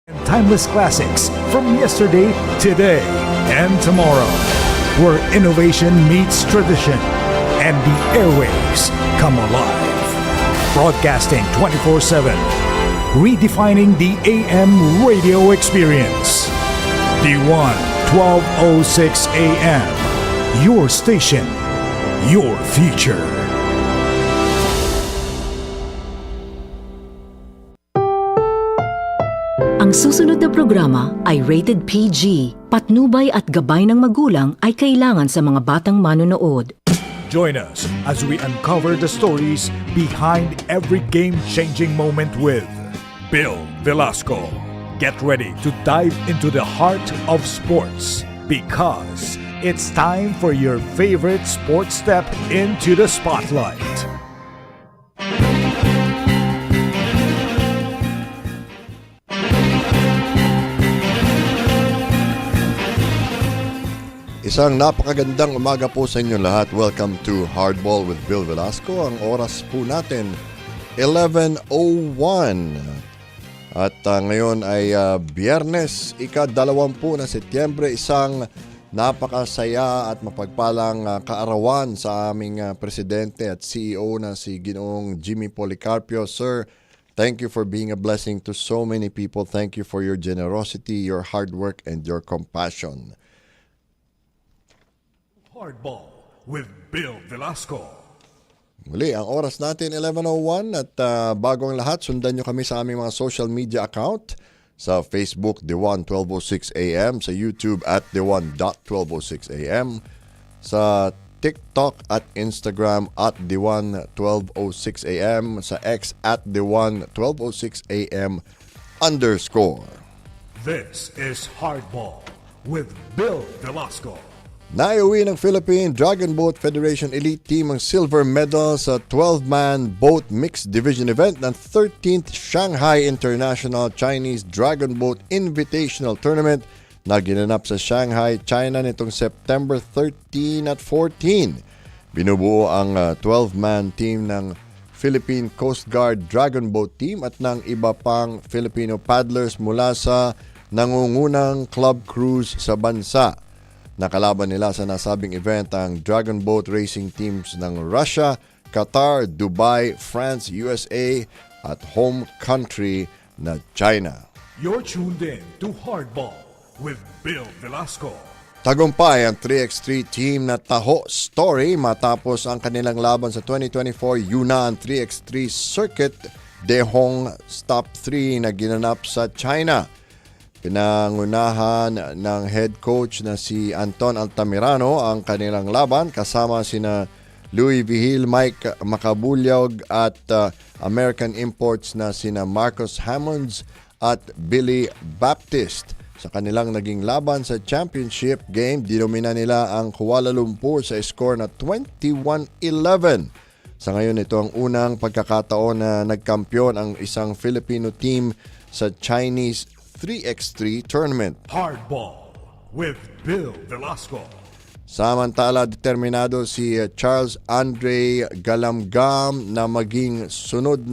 Timeless classics from yesterday, today, and tomorrow, where innovation meets tradition and the airwaves come alive. Broadcasting 24/7, redefining the AM radio experience. DWAN 1206 AM, your station, your future. Ang susunod na programa ay rated PG. Patnubay at gabay ng magulang ay kailangan sa mga batang manonood. Join us as we uncover the stories behind every game-changing moment with Bill Velasco. Get ready to dive into the heart of sports because it's time for your favorite sports step into the spotlight. Isang napakagandang umaga po sa inyo lahat. Welcome to Hardball with Bill Velasco. Ang oras po natin, 11:01. At ngayon ay Biyernes, ika-20 na Setyembre. Isang napakasaya at mapagpalang kaarawan sa aming Presidente at CEO na si Ginoong Jimmy Policarpio. Sir, thank you for being a blessing to so many people. Thank you for your generosity, your hard work, and your compassion. Hardball with Bill Velasco. Muli, ang oras natin 11:01 at bago ang lahat, sundan nyo kami sa aming mga social media account sa Facebook, DWAN 1206 AM, sa YouTube at DWAN.1206 AM, sa TikTok at Instagram at DWAN 1206 AM, sa X at DWAN 1206 AM _. This is Hardball with Bill Velasco. Naiuwi ng Philippine Dragon Boat Federation Elite Team ang silver medal sa 12-man boat mixed division event ng 13th Shanghai International Chinese Dragon Boat Invitational Tournament na ginanap sa Shanghai, China nitong September 13 at 14. Binubuo ang 12-man team ng Philippine Coast Guard Dragon Boat Team at ng iba pang Filipino paddlers mula sa nangungunang club cruise sa bansa. Nakalaban nila sa nasabing event ang Dragon Boat Racing teams ng Russia, Qatar, Dubai, France, USA at home country na China. You're tuned in to Hardball with Bill Velasco. Tagumpay ang 3x3 team na Taho Story matapos ang kanilang laban sa 2024 Yunnan 3x3 Circuit Dehong Stop 3 na ginanap sa China. Pinangunahan ng head coach na si Anton Altamirano ang kanilang laban kasama sina Louis Vigil, Mike Macabulyog at American imports na sina Marcos Hammonds at Billy Baptist. Sa kanilang naging laban sa championship game, dinomina nila ang Kuala Lumpur sa score na 21-11. Sa ngayon, ito ang unang pagkakataon na nagkampiyon ang isang Filipino team sa Chinese 3x3 tournament. Hardball with Bill Velasco. Samantala, determinado si Charles Andre Galamgam na maging susunod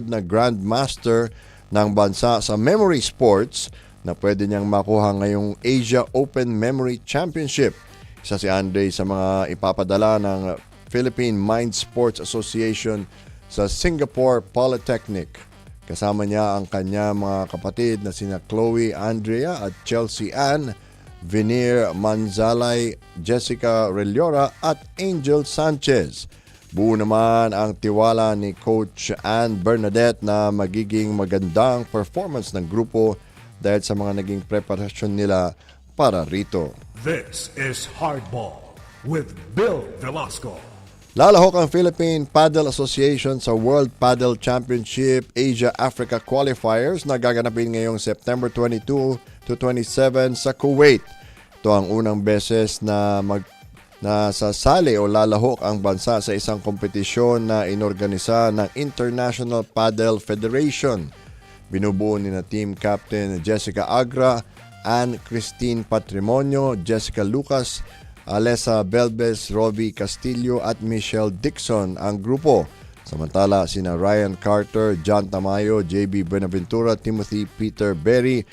na Grandmaster ng bansa sa Memory Sports na pwede niyang makuha ngayong Asia Open Memory Championship. Isa si Andre sa mga ipapadala ng Philippine Mind Sports Association sa Singapore Polytechnic. Kasama niya ang kanya mga kapatid na sina Chloe Andrea at Chelsea Ann, Veneer Manzalay, Jessica Reliora at Angel Sanchez. Buo naman ang tiwala ni Coach Ann Bernadette na magiging magandang performance ng grupo dahil sa mga naging preparasyon nila para rito. This is Hardball with Bill Velasco. Lalahok ang Philippine Paddle Association sa World Paddle Championship Asia-Africa Qualifiers na gaganapin ngayong September 22 to 27 sa Kuwait. Ito ang unang beses na sasali o lalahok ang bansa sa isang kompetisyon na inorganisa ng International Paddle Federation. Binubuo ni na team captain Jessica Agra, Ann Christine Patrimonio, Jessica Lucas, Alessa Belbes, Robbie Castillo at Michelle Dixon ang grupo. Samantala, sina Ryan Carter, John Tamayo, JB Buenaventura, Timothy Peter Berry,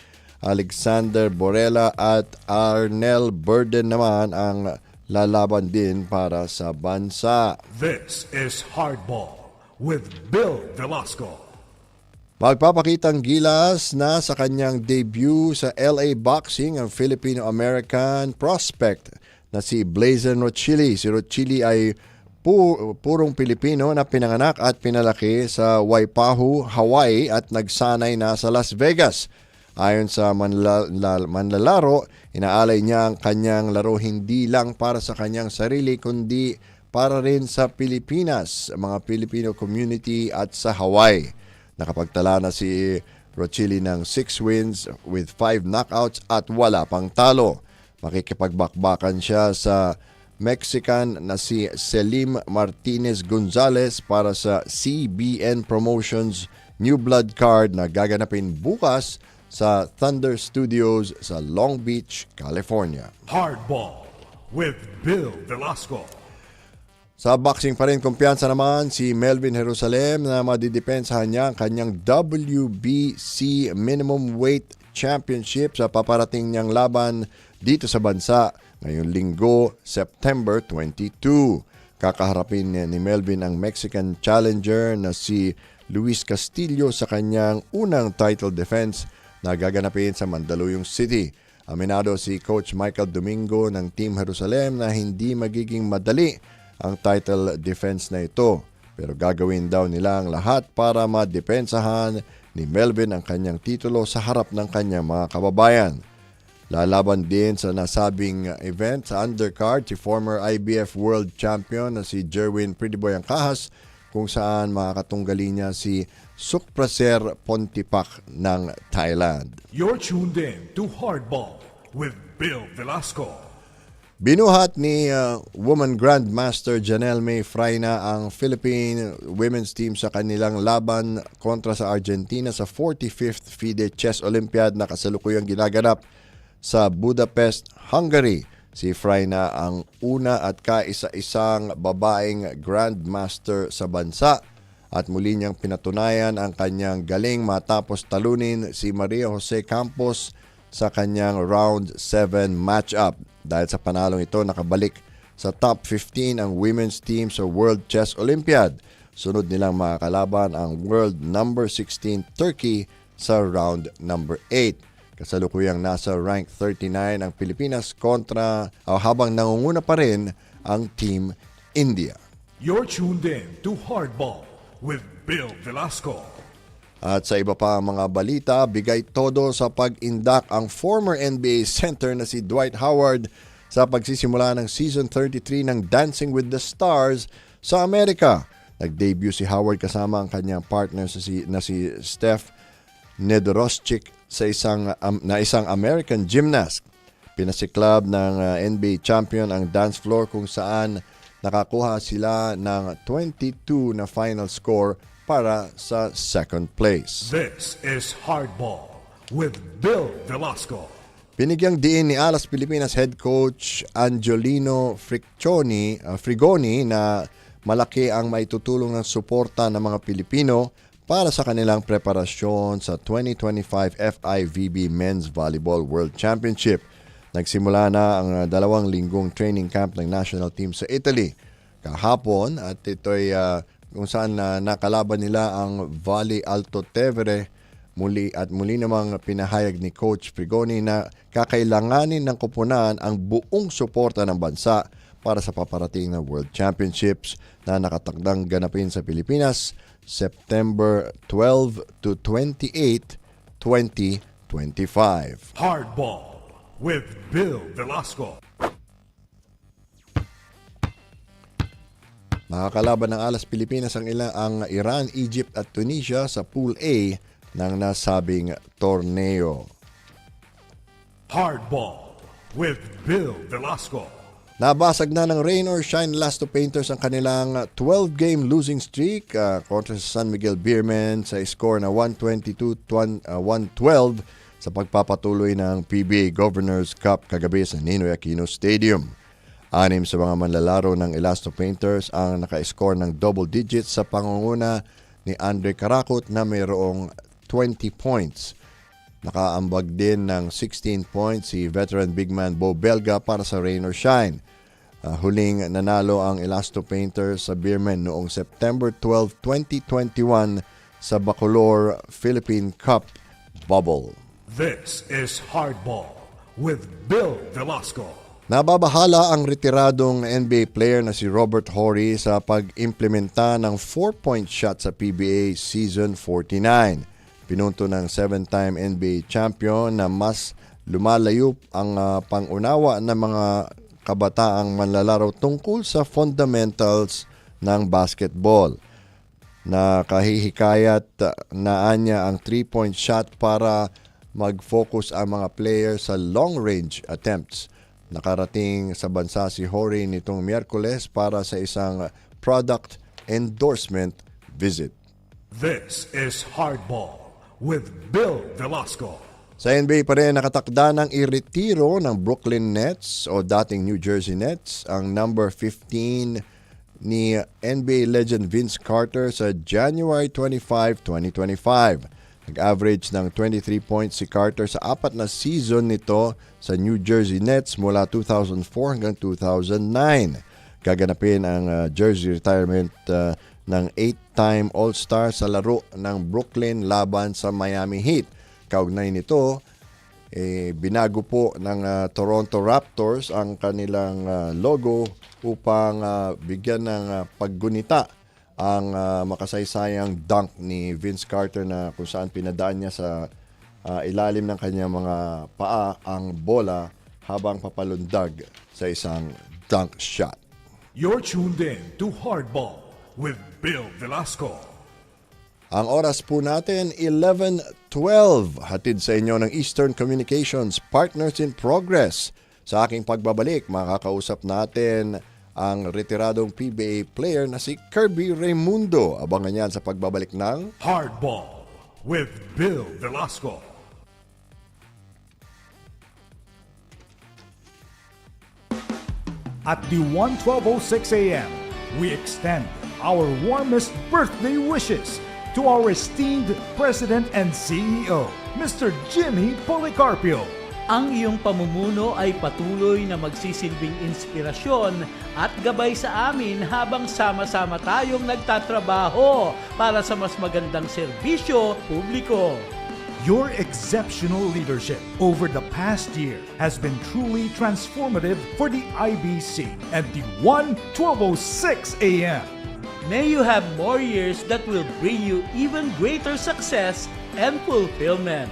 Alexander Borella at Arnel Burden naman ang lalaban din para sa bansa. This is Hardball with Bill Velasco. Magpapakitang gilas na sa kanyang debut sa LA Boxing ang Filipino-American prospect na si Blazen Rochili. Si Rochili ay purong Pilipino na pinanganak at pinalaki sa Waipahu, Hawaii at nagsanay na sa Las Vegas. Ayon sa manlalaro, inaalay niya ang kanyang laro hindi lang para sa kanyang sarili kundi para rin sa Pilipinas, mga Filipino community at sa Hawaii. Nakapagtala na si Rochili ng 6 wins with 5 knockouts at wala pang talo. Makikipagbakbakan siya sa Mexican na si Selim Martinez Gonzalez para sa CBN Promotions New Blood card na gaganapin bukas sa Thunder Studios sa Long Beach, California. Hardball with Bill Velasco. Sa boxing pa rin, kumpiyansa naman si Melvin Jerusalem na madidepensahan niya ang kanyang WBC Minimum Weight Championship sa paparating niyang laban dito sa bansa ngayong linggo, September 22. Kakaharapin ni Melvin ang Mexican challenger na si Luis Castillo sa kanyang unang title defense na gaganapin sa Mandaluyong City. Aminado si Coach Michael Domingo ng Team Jerusalem na hindi magiging madali ang title defense na ito. Pero gagawin daw nila ang lahat para madepensahan ni Melvin ang kanyang titulo sa harap ng kanyang mga kababayan. Lalaban din sa nasabing event sa undercard si former IBF World Champion na si Jerwin Prettyboy Angkahas kung saan makakatunggali niya si Sukpraser Pontipak ng Thailand. You're tuned in to Hardball with Bill Velasco. Binuhat ni Woman Grandmaster Janelle May Frayna ang Philippine women's team sa kanilang laban kontra sa Argentina sa 45th FIDE Chess Olympiad na kasalukuyang ginaganap sa Budapest, Hungary. Si Frayna ang una at kaisa-isang babaeng grandmaster sa bansa at muli niyang pinatunayan ang kanyang galing matapos talunin si Maria Jose Campos sa kanyang round 7 matchup. Dahil sa panalong ito, nakabalik sa top 15 ang women's team sa World Chess Olympiad. Sunod nilang makakalaban ang world number 16 Turkey sa round number 8. Kasalukuyang nasa rank 39 ang Pilipinas kontra habang nangunguna pa rin ang Team India. You're tuned in to Hardball with Bill Velasco. At sa iba pa mga balita, bigay todo sa pag-indak ang former NBA center na si Dwight Howard sa pagsisimula ng Season 33 ng Dancing with the Stars sa Amerika. Nag-debut si Howard kasama ang kanyang partner na si Steph Nedoroschik sa isang American gymnast. Pinasiklab ng NBA champion ang dance floor kung saan nakakuha sila ng 22 na final score para sa second place. This is Hardball with Bill Velasco. Binigyang diin ni Alas Pilipinas head coach Angelino Frigoni na malaki ang maitutulong ng suporta ng mga Pilipino para sa kanilang preparasyon sa 2025 FIVB Men's Volleyball World Championship. Nagsimula na ang 2 linggong training camp ng national team sa Italy kahapon at ito'y kung saan nakalaban nila ang Valle Alto Tevere. Muli namang pinahayag ni Coach Frigoni na kakailanganin ng koponan ang buong suporta ng bansa para sa paparating na World Championships na nakatakdang ganapin sa Pilipinas September 12 to 28, 2025. Hardball with Bill Velasco. Makakalaban ng Alas Pilipinas ang Iran, Egypt at Tunisia sa Pool A ng nasabing torneo. Hardball with Bill Velasco. Nabasag na ng rain or shine Lasto Painters ang kanilang 12-game losing streak kontra sa San Miguel Beermen sa score na 122-112 sa pagpapatuloy ng PBA Governors Cup kagabi sa Ninoy Aquino Stadium. Anim sa mga manlalaro ng Elasto Painters ang naka-score ng double digits sa pangunguna ni Andre Karakot na mayroong 20 points. Nakaambag din ng 16 points si veteran big man Bo Belga para sa Rain or Shine. Huling nanalo ang Elasto Painters sa Beermen noong September 12, 2021 sa Bacolor Philippine Cup Bubble. This is Hardball with Bill Velasco. Nababahala ang retiradong NBA player na si Robert Horry sa pag-implementa ng 4-point shot sa PBA Season 49. Pinunto ng 7-time NBA champion na mas lumalayo ang pangunawa ng mga kabataang manlalaro tungkol sa fundamentals ng basketball. Nakahihikayat na anya ang 3-point shot para mag-focus ang mga players sa long-range attempts. Nakarating sa bansa si Horry nitong Miyerkules para sa isang product endorsement visit. This is Hardball with Bill Velasco. Sa NBA pa rin nakatakda ng iretiro ng Brooklyn Nets o dating New Jersey Nets ang number 15 ni NBA legend Vince Carter sa January 25, 2025. Nag-average ng 23 points si Carter sa 4 na season nito sa New Jersey Nets mula 2004 hanggang 2009. Gaganapin ang jersey retirement ng 8-time All-Star sa laro ng Brooklyn laban sa Miami Heat. Kaugnay nito, binago po ng Toronto Raptors ang kanilang logo upang bigyan ng paggunita ang makasaysayang dunk ni Vince Carter na kung saan pinadaan niya sa ilalim ng kanyang mga paa ang bola habang papalundag sa isang dunk shot. You're tuned in to Hardball with Bill Velasco. Ang oras po natin, 11:12. Hatid sa inyo ng Eastern Communications, Partners in Progress. Sa aking pagbabalik, makakausap natin ang retiradong PBA player na si Kirby Raimundo. Abangan yan sa pagbabalik ng Hardball with Bill Velasco. At the 1:12:06 a.m., we extend our warmest birthday wishes to our esteemed President and CEO, Mr. Jimmy Policarpio. Ang iyong pamumuno ay patuloy na magsisilbing inspirasyon at gabay sa amin habang sama-sama tayong nagtatrabaho para sa mas magandang serbisyo publiko. Your exceptional leadership over the past year has been truly transformative for the IBC and the 1:12:06 a.m. May you have more years that will bring you even greater success and fulfillment.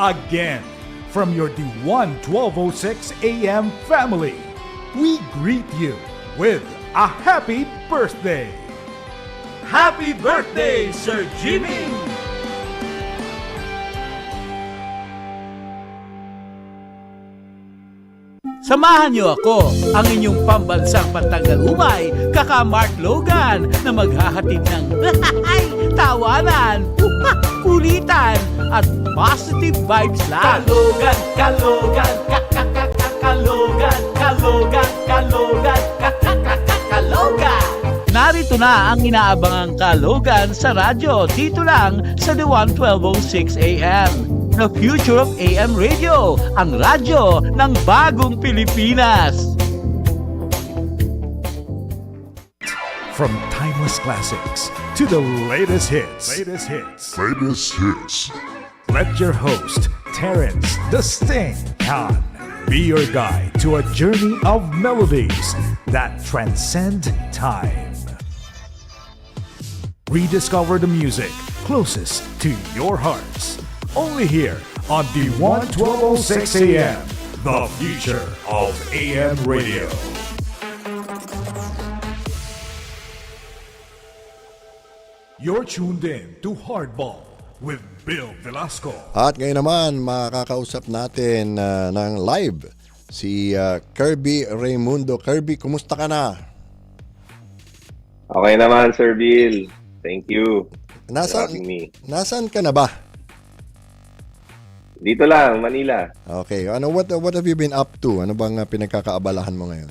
Again, from your D1 12:06 a.m. family, we greet you with a happy birthday! Happy birthday, Sir Jimmy! Samahan niyo ako, ang inyong pambansang pantanggal umay, kaka Mark Logan, na maghahatid ng tawanan, kulitan, at positive vibes lang. Kalogan, kalogan, kalogan, kalogan, kalogan, kalogan. Narito na ang inaabangang Kalogan sa radyo, dito lang sa The 1:12:06 a.m. The future of AM radio, ang radyo ng bagong Pilipinas. From timeless classics to the latest hits. Let your host, Terrence the Sting Khan, be your guide to a journey of melodies that transcend time. Rediscover the music closest to your hearts. Only here on the 1:12:06 a.m. The future of AM radio. You're tuned in to Hardball with Bill Velasco. At ngayon naman, makakausap natin ng live si Kirby Raimundo. Kirby, kumusta ka na? Okay naman, Sir Bill. Thank you for having me. Nasaan ka na ba? Dito lang, Manila. Okay. What have you been up to? Ano bang pinagkakaabalahan mo ngayon?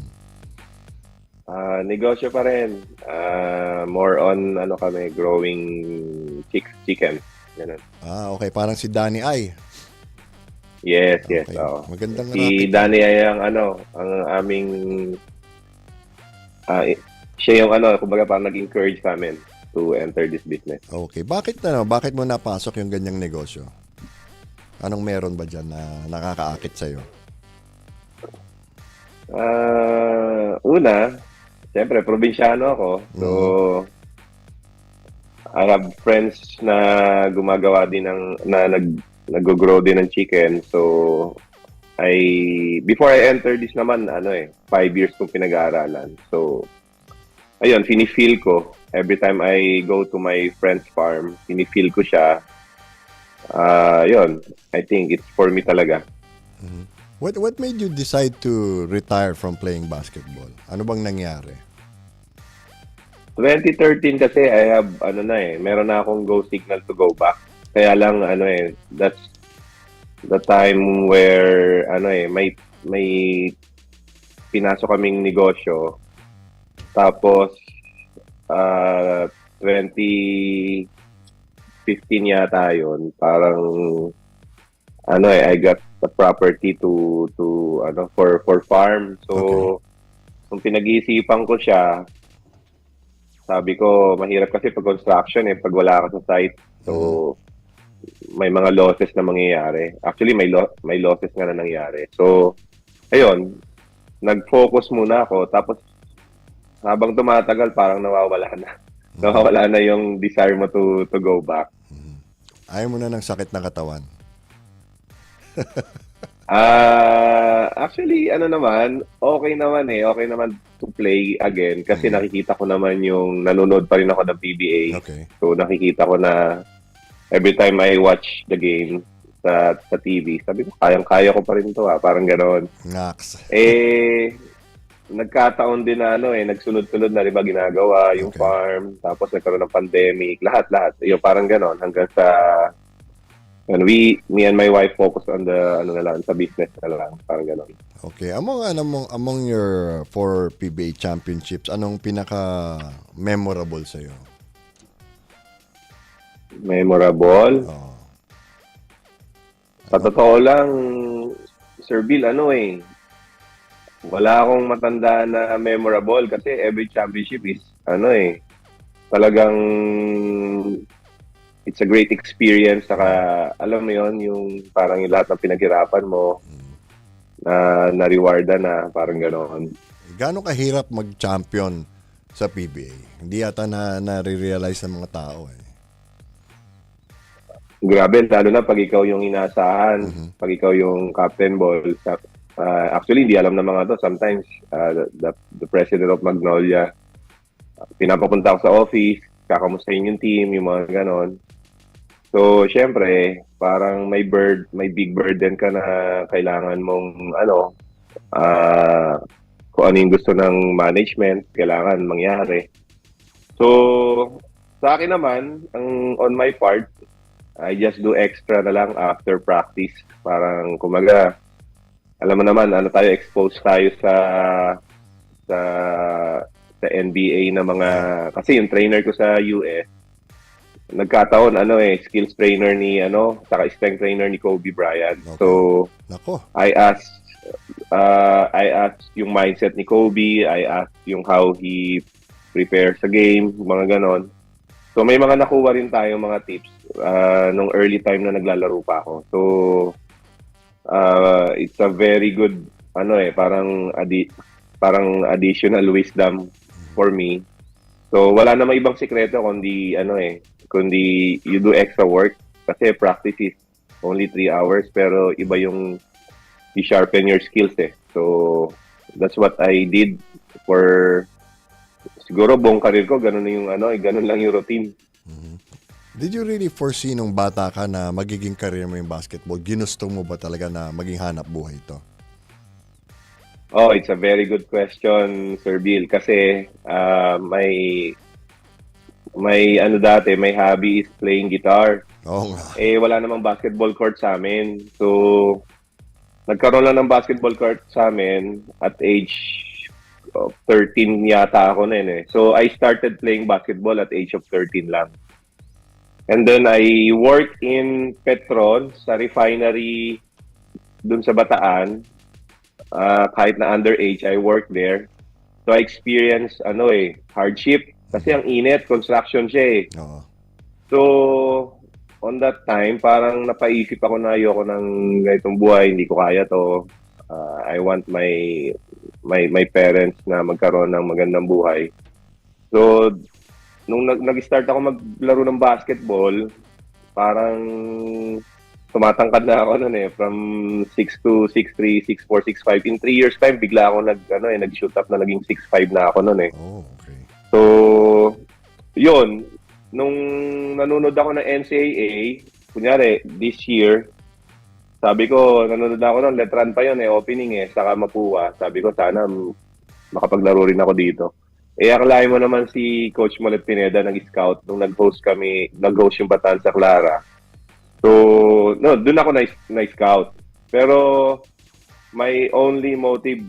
Negosyo pa rin. More on ano kami, growing chicken. Ganun. Okay. Parang si Danny Ay. Yes. Okay. Oo. Magandang Si racket. Danny ay ang aming siya yung kumbaga parang nag-encourage sa amin to enter this business. Okay. Bakit mo napasok yung ganyang negosyo? Anong meron ba dyan na nakakaakit sa'yo? Una, siyempre, probinsyano ako. So, I have friends na gumagawa din nag-grow din ng chicken. So, before I enter this naman, 5 years kong pinag-aaralan. So, ayun, feel ko. Every time I go to my friend's farm, feel ko siya. Yun, I think it's for me talaga. What made you decide to retire from playing basketball? Ano bang nangyari? 2013 kasi I have meron na akong go signal to go back. Kaya lang that's the time where may pinasok kaming negosyo. Tapos 2015 yata yun, parang I got the property to for farm. So kung pinag-iisipan ko siya, sabi ko mahirap kasi pag construction pag wala ka sa site. So may mga losses na mangyayari. Actually may losses nga na nangyari. So ayun, nag-focus muna ako, tapos habang tumatagal parang nawawala na yung desire mo to go back. Ayaw mo na ng sakit ng katawan? Actually, okay naman to play again kasi nakikita ko naman yung nanonood pa rin ako ng PBA. Okay. So nakikita ko na every time I watch the game sa TV, sabi ko, kayang-kaya ko pa rin to parang gano'n. Ngaks. Nagkataon din na nagsunod-sunod na diba ginagawa yung farm, tapos nagkaroon ng pandemic, lahat. Yung parang gano'n hanggang sa me and my wife focus on the sa business na lang, parang gano'n. Okay, among your 4 PBA championships, anong pinaka memorable sa iyo? Memorable? Sa totoo lang, Sir Bill, wala akong matanda na memorable kasi every championship is talagang it's a great experience. Saka alam mo yon, yung parang yung lahat ng pinaghirapan mo na rewardan na, parang ganoon. Gaano kahirap mag-champion sa PBA? Hindi yata na-realize ng mga tao Grabe, lalo na pag ikaw yung inaasahan, pag ikaw yung captain ball. Actually, hindi alam ng mga to. Sometimes, the president of Magnolia, pinapapunta ako sa office, kakamustahin yung team, yung mga ganon. So, syempre, parang may big burden ka na kailangan mong, kung ano yung gusto ng management, kailangan mangyari. So, sa akin naman, on my part, I just do extra na lang after practice. Parang, kumaga, alam mo naman, tayo, exposed tayo sa NBA na mga, kasi yung trainer ko sa US, nagkataon, skills trainer ni, saka strength trainer ni Kobe Bryant. Okay. So, Nako. I asked yung mindset ni Kobe, I asked yung how he prepares sa game, mga ganon. So, may mga nakuha rin tayo mga tips nung early time na naglalaro pa ako. So, it's a very good, parang additional wisdom for me. So, wala namang ibang sikreto kundi, kundi you do extra work. Kasi practice is only 3 hours, pero iba yung you sharpen your skills So, that's what I did for, siguro buong career ko, ganun na yung, ganun lang yung routine. Did you really foresee nung bata ka na magiging career mo yung basketball? Ginusto mo ba talaga na maging hanap buhay ito? Oh, it's a very good question, Sir Bill. Kasi my hobby is playing guitar. Oo nga. Wala namang basketball court sa amin. So, nagkaroon lang ng basketball court sa amin at age 13 yata ako na yun eh. So, I started playing basketball at age of 13 lang. And then, I worked in Petron sa refinery dun sa Bataan. Kahit na underage, I worked there. So, I experienced, hardship. Kasi ang init, construction siya eh. Oo. So, on that time, parang napaisip ako na ayoko ng ganitong buhay, hindi ko kaya to. I want my parents na magkaroon ng magandang buhay. So, nung nag-start ako maglaro ng basketball, parang tumatangkad na ako noon eh, from 6'2", 6'3", 6'4", 6'5". In 3 years time, bigla ako nag-shoot up na naging 6'5" na ako noon eh. Oh, okay. So, yun, nung nanonood ako ng NCAA, kunyari, this year, sabi ko, nanonood ako ng Letran pa yun opening saka Mapua. Sabi ko, sana makapaglaro rin ako dito. Akalain mo naman si Coach Malet Pineda nag-scout nung nag-host yung Bataan sa Clara. So, no, dun ako na-scout. Pero, my only motive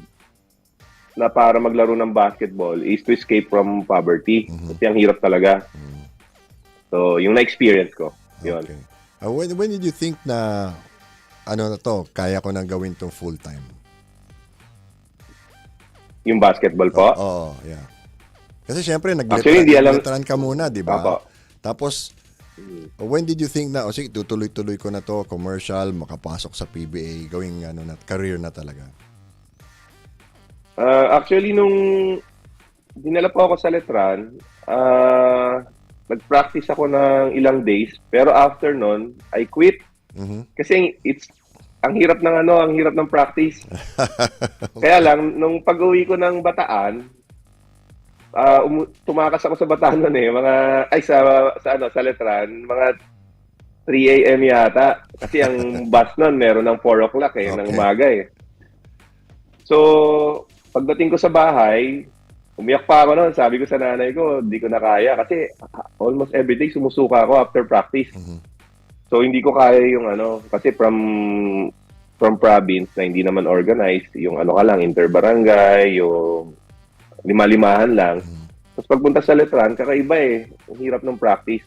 na para maglaro ng basketball is to escape from poverty. Kasi ang hirap talaga. So, yung na-experience ko. Yun. Okay. When did you think na kaya ko nang gawin tong full-time? Yung basketball po? Oo, yeah. Kasi syempre, Actually, hindi alam. nag-letran ka muna, di ba? Opo. Tapos, when did you think na, sige, tutuloy-tuloy ko na to, commercial, makapasok sa PBA, gawing career na talaga? Actually, nung dinala po ako sa Letran, nag-practice ako ng ilang days, pero after nun, I quit. Kasi ang hirap ng practice. Kaya lang, nung pag-uwi ko ng Bataan, tumakas ako sa Bataan nun sa Letran, mga 3 a.m. yata. Kasi ang bus nun, meron ng 4 o'clock ng umaga eh. So, pagdating ko sa bahay, umiyak pa ako noon. Sabi ko sa nanay ko, hindi ko na kaya. Kasi almost every day sumusuka ako after practice. So, hindi ko kaya yung kasi from province na hindi naman organized, yung interbarangay, yung lima-limahan lang. Tapos pagpunta sa Letran, kakaiba eh. Ang hirap ng practice.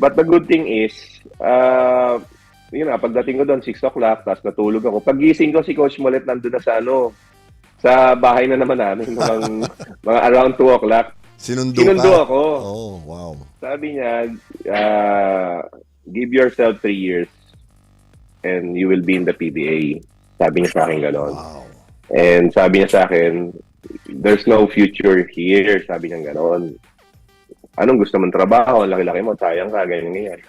But the good thing is, pagdating ko doon, 6 o'clock, tapos natulog ako. Paggising ko, si Coach Molet nandun na sa bahay na naman namin, mga around 2 o'clock. Sinundo ako. Oh, wow. Sabi niya, give yourself 3 years and you will be in the PBA. Sabi niya sa akin gano'n. Wow. And sabi niya sa akin, there's no future here. Sabi niya gano'n. Anong gusto mong trabaho? Laki-laki mo, sayang ka, ganyan.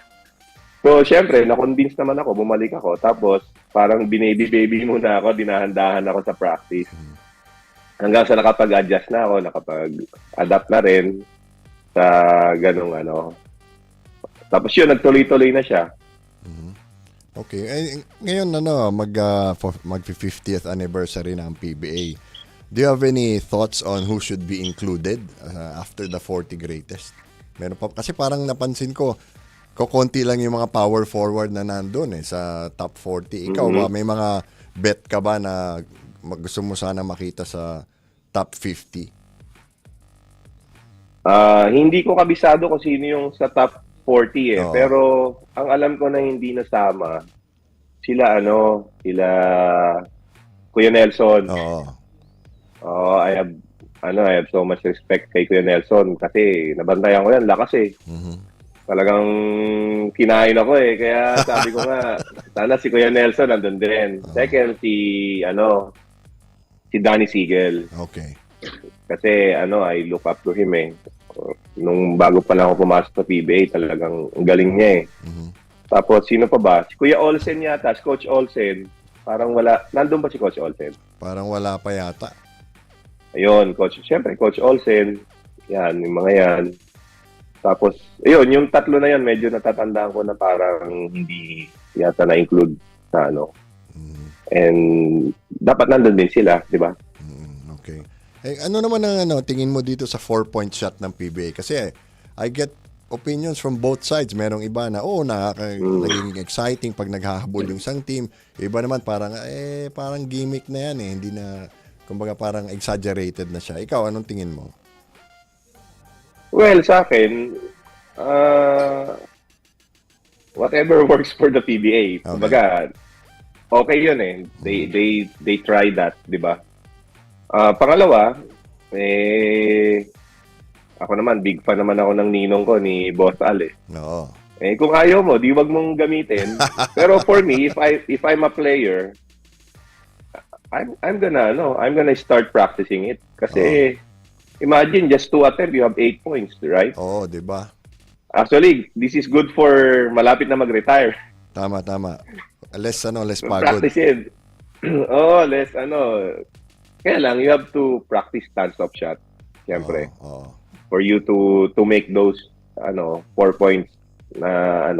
So, syempre, na-convince naman ako, bumalik ako. Tapos, parang binaby-baby muna ako, dinahandahan ako sa practice. Hanggang sa nakapag-adjust na ako, nakapag-adapt na rin sa ganong Tapos yun, nagtuloy-tuloy na siya. Okay. Ngayon, mag-50th anniversary na ang PBA. Do you have any thoughts on who should be included after the 40 greatest? Meron pa, kasi parang napansin ko, konti lang yung mga power forward na nandun sa top 40. Ikaw ba, may mga bet ka ba na gusto mo sana makita sa top 50? Hindi ko kabisado kung sino yung sa top 40 Oo. Pero ang alam ko na hindi nasama, sila Kuya Nelson. Oo. I have so much respect kay Kuya Nelson kasi nabantayan ko yan, lakas eh. Talagang kinain ako eh. Kaya sabi ko nga, sana si Kuya Nelson nandun din. Second, si Danny Siegel. Okay. Kasi I look up to him eh. Nung bago pa lang ako pumasok sa PBA, talagang ang galing niya eh. Tapos, sino pa ba? Si Kuya Olsen yata, si Coach Olsen. Parang wala. Nandun ba si Coach Olsen? Parang wala pa yata. Ayun, Siyempre, Coach Olsen. Yan, yung mga yan. Tapos, ayun, yung tatlo na yan, medyo natatandaan ko na parang hindi yata na-include sa And dapat nandun din sila, di ba? Okay. Ano naman ang tingin mo dito sa 4-point shot ng PBA? Kasi I get opinions from both sides. Merong iba na, naging exciting pag naghahabol yung isang team. Iba naman parang gimmick na yan eh. Hindi na Kumbaga parang exaggerated na siya. Ikaw, anong tingin mo? Well, sa akin, whatever works for the PBA. Okay. Kumbaga, okay yun eh. They try that, di ba? Pangalawa, ako naman, big fan naman ako ng ninong ko, ni Boss Al eh. Oo. Kung ayaw mo, di wag mong gamitin. Pero for me, if I'm a player, I'm gonna start practicing it. Kasi, imagine, just 2 attempts, you have 8 points, right? Oo, di ba? Actually, this is good for malapit na mag-retire. Tama. Less pagod. Practice it. Less Kaya lang, you have to practice stance-up shot. Siyempre. Oo. For you to make those 4 points na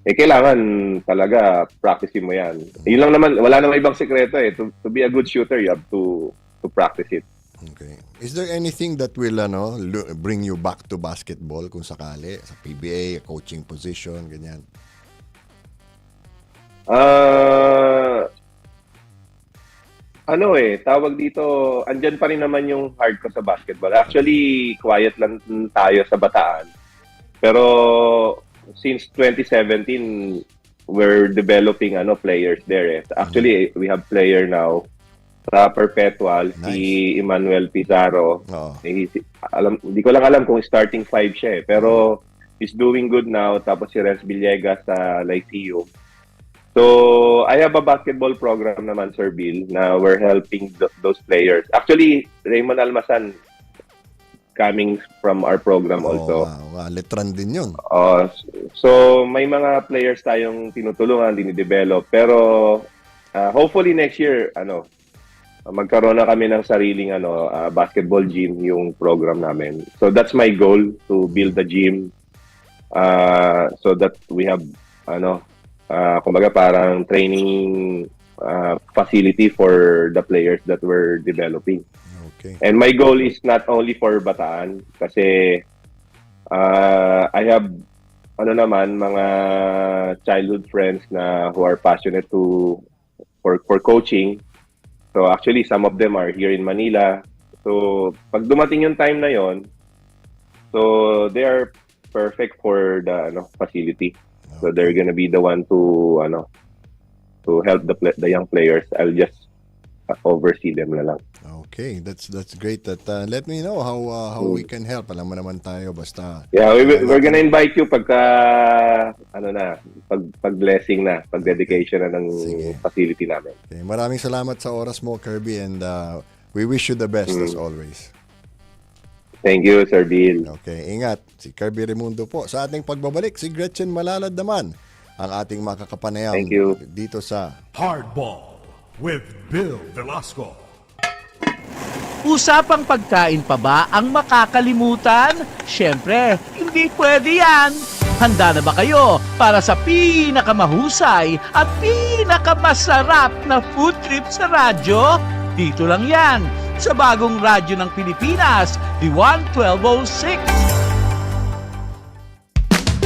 kailangan talaga practicein mo yan. Yun lang naman, wala namang ibang sekreto eh. To be a good shooter, you have to practice it. Okay. Is there anything that will bring you back to basketball kung sakali? Sa PBA, coaching position, ganyan? Tawag dito, andyan pa rin naman yung heart ko sa basketball. Actually, quiet lang tayo sa Bataan. Pero since 2017, we're developing players there. Actually, we have player now sa Perpetual, Nice. si Emmanuel Pizarro. Oo. Hindi ko lang alam kung starting 5 siya eh. Pero he's doing good now. Tapos si Renz Villegas sa Lyceum. So, I have a basketball program naman, Sir Bill, na we're helping those players. Actually, Raymond Almasan coming from our program also. Wow. Letran din yun. So, may mga players tayong tinutulungan, dinidevelop. Pero, hopefully next year, magkaroon na kami ng sariling basketball gym yung program namin. So, that's my goal, to build the gym so that we have, kumbaga parang training facility for the players that we're developing. Okay. And my goal is not only for Bataan kasi I have mga childhood friends na who are passionate for coaching. So actually some of them are here in Manila. So pag dumating yung time na yon, so they are perfect for the facility. So they're gonna be the one to help the young players. I'll just oversee them na lang. Okay, that's great. That let me know how we can help. Alam mo naman tayo basta. Yeah, we're gonna invite you pagka pag blessing na, pag dedication na ng facility namin. Okay, maraming salamat sa oras mo, Kirby, and we wish you the best as always. Thank you, Sir Bill. Okay, ingat. Si Kirby Raimundo po. Sa ating pagbabalik, si Gretchen Malalad naman ang ating makakapanayam Thank you. dito sa Hardball with Bill Velasco. Usapang pagkain pa ba ang makakalimutan? Siyempre, hindi pwede yan. Handa na ba kayo para sa pinakamahusay at pinakamasarap na food trip sa radyo? Dito lang yan, sa bagong radyo ng Pilipinas, DWAN 1206.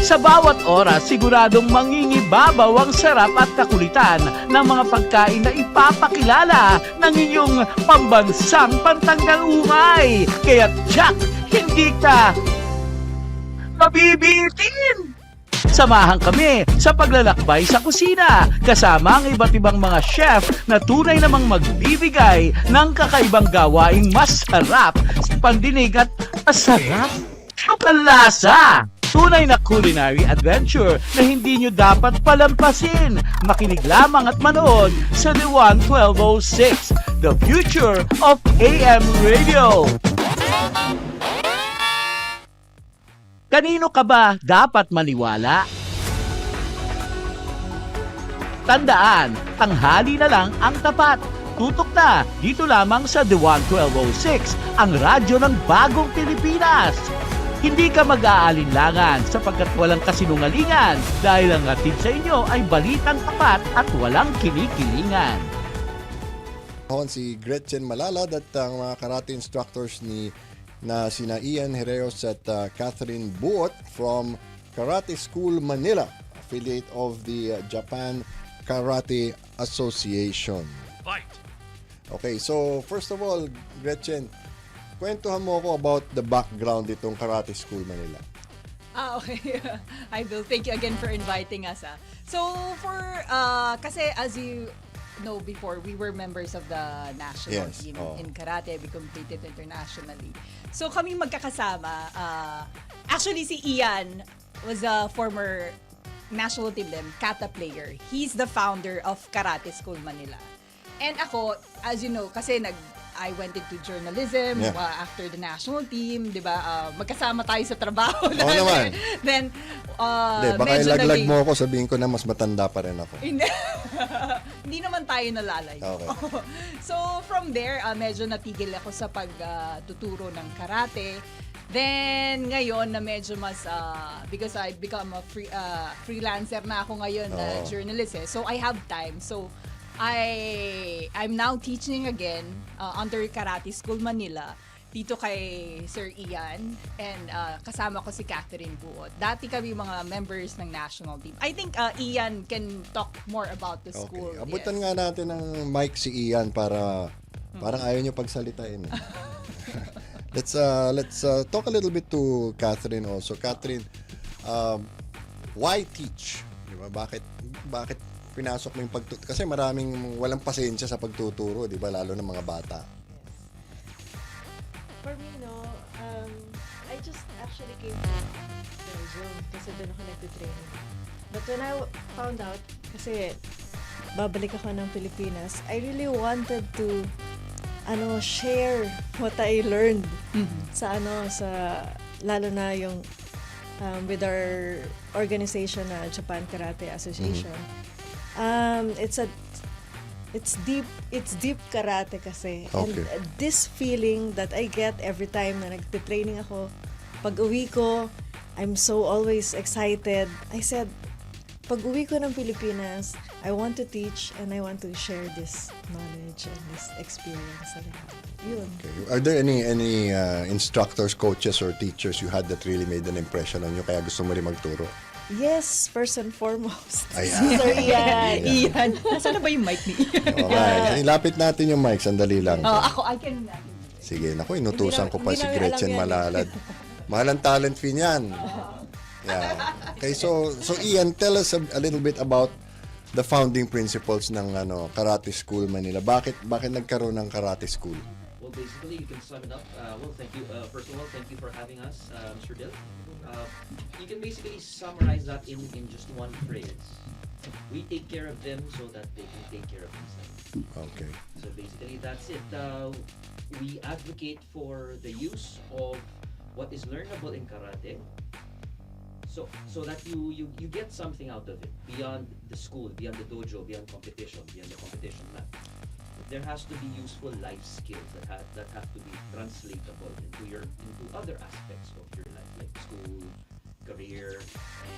Sa bawat oras, siguradong mangingibabaw ang sarap at kakulitan ng mga pagkain na ipapakilala ng inyong pambansang pantanggal umay. Kaya Jack, hindi ka mabibitin! Samahan kami sa paglalakbay sa kusina kasama ang iba't ibang mga chef na tunay namang magbibigay ng kakaibang gawaing masarap sa pandinig at masarap ang lasa. Tunay na culinary adventure na hindi nyo dapat palampasin. Makinig lamang at manood sa DWAN 1206, the future of AM radio. Kanino ka ba dapat maniwala? Tandaan, tanghali na lang ang tapat. Tutok na dito lamang sa DWAN 1206, ang radyo ng bagong Pilipinas. Hindi ka mag-aalinlangan sapagkat walang kasinungalingan dahil ang hatid sa inyo ay balitang tapat at walang kinikilingan. Si Gretchen Malalad at ang mga karate instructors na sina Ian Hereos at Catherine Buot from Karate School Manila, affiliate of the Japan Karate Association. Fight! Okay, so first of all, Gretchen, kwentuhan mo ako about the background itong Karate School Manila. Okay. Hi, Bill. Thank you again for inviting us. So, kasi as you know before, we were members of the national Yes, team oh. in karate. We competed internationally. So, kami magkakasama. Actually, si Ian was a former national team kata player. He's the founder of Karate School Manila. And ako, as you know, kasi I went into journalism after the national team, di ba? Magkasama tayo sa trabaho. Oo naman. Then, Baka medyo ilaglag mo ako, sabihin ko na mas matanda pa rin ako. Hindi naman tayo nalalayo. Okay. So, from there, medyo natigil ako sa pagtuturo ng karate. Then, ngayon na medyo mas, because I become a freelancer na ako ngayon na journalist So, I have time. So, I'm now teaching again under Karate School Manila dito kay Sir Ian and kasama ko si Catherine Buot. Dati kami mga members ng national team. I think Ian can talk more about the school. Okay. Abutan nga natin ng mic si Ian para parang ayaw niyo pagsalitain. Let's talk a little bit to Catherine also. Catherine, why teach? Diba? Bakit pinasok mo yung pagtuturo? Kasi maraming walang pasensya sa pagtuturo, di ba? Lalo ng mga bata. For me, I just actually came from Belgium kasi doon ako nagtitraining. But when I found out, kasi babalik ako ng Pilipinas, I really wanted to share what I learned sa lalo na yung with our organization na Japan Karate Association. It's deep karate kasi. Okay. And this feeling that I get every time na nagte-training ako, pag uwi ko, I'm so always excited. I said, pag uwi ko ng Pilipinas, I want to teach and I want to share this knowledge and this experience that I have. Yun. Okay. Are there any instructors, coaches, or teachers you had that really made an impression on you kaya gusto mo rin magturo? Yes, first and foremost. Ayan. Sir Ian. Ian. Nasaan na ba yung mic ni Ian? Okay. Lapit natin yung mic. Sandali lang. I can... Sige, naku, inutusan ko pa Hindi si namin Gretchen alam yan. Malalad. Mahal ang talent fee niyan. Yeah. Okay, so Ian, tell us a little bit about the founding principles ng Karate School Manila. Bakit nagkaroon ng Karate School? Well, basically, you can sum it up. Well, thank you. First of all, thank you for having us, Mr. Bill. You can basically summarize that in just one phrase. We take care of them so that they can take care of themselves. Okay. So basically, that's it. We advocate for the use of what is learnable in karate, so that you get something out of it beyond the school, beyond the dojo, beyond competition, beyond the competition mat. There has to be useful life skills that have to be translatable into other aspects of your life, like school, career,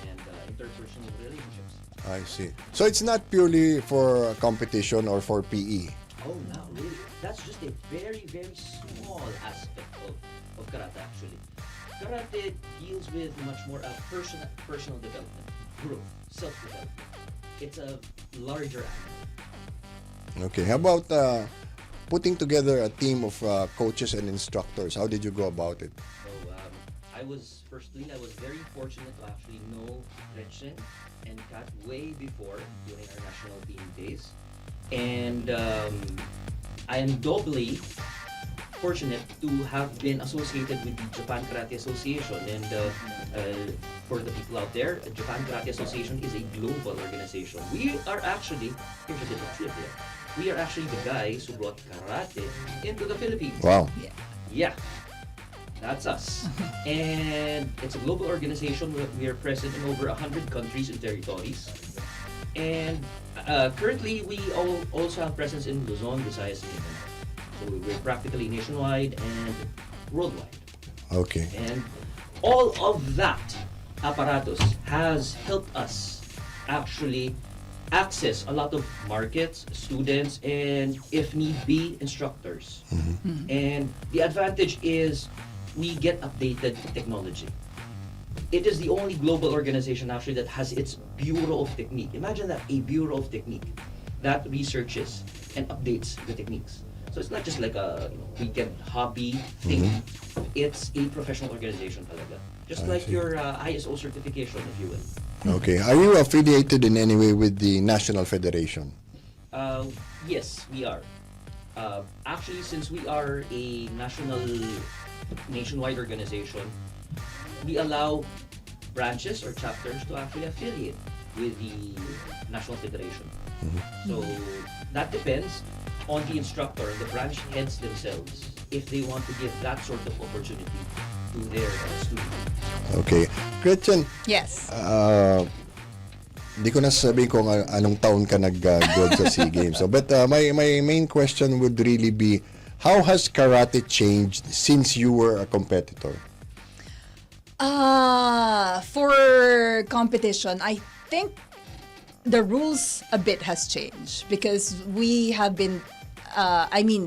and interpersonal relationships. I see. So it's not purely for competition or for PE. Oh, not really. That's just a very, very small aspect of karate, actually. Karate deals with much more personal development, growth, self-development. It's a larger aspect. Okay. How about putting together a team of coaches and instructors? How did you go about it? So, I was very fortunate to actually know Gretchen and Kat way before during our national team days. And I am doubly fortunate to have been associated with the Japan Karate Association. And for the people out there, Japan Karate Association is a global organization. We are actually, here's a bit of trivia, we are actually the guys who brought karate into the Philippines. Wow. Yeah. That's us. And it's a global organization. We are present in over 100 countries and territories. And currently, we also have presence in Luzon, Visayas, and Mindanao. So we're practically nationwide and worldwide. Okay. And all of that apparatus has helped us actually access a lot of markets, students, and if need be, instructors. And the advantage is we get updated technology. It is the only global organization actually that has its Bureau of Technique. Imagine that, a Bureau of Technique that researches and updates the techniques. So it's not just like a weekend hobby thing. It's a professional organization talaga. Just like your ISO certification, if you will. Okay. Are you affiliated in any way with the National Federation? Yes, we are. Actually, since we are a nationwide organization, we allow branches or chapters to actually affiliate with the National Federation. So that depends on the instructor and the branch heads themselves if they want to give that sort of opportunity to their students. Okay. Gretchen, Yes. di ko na sabihin kung anong taon ka nag-gold sa SEA Games. So, but my main question would really be, how has karate changed since you were a competitor? For competition, I think the rules a bit has changed because we have been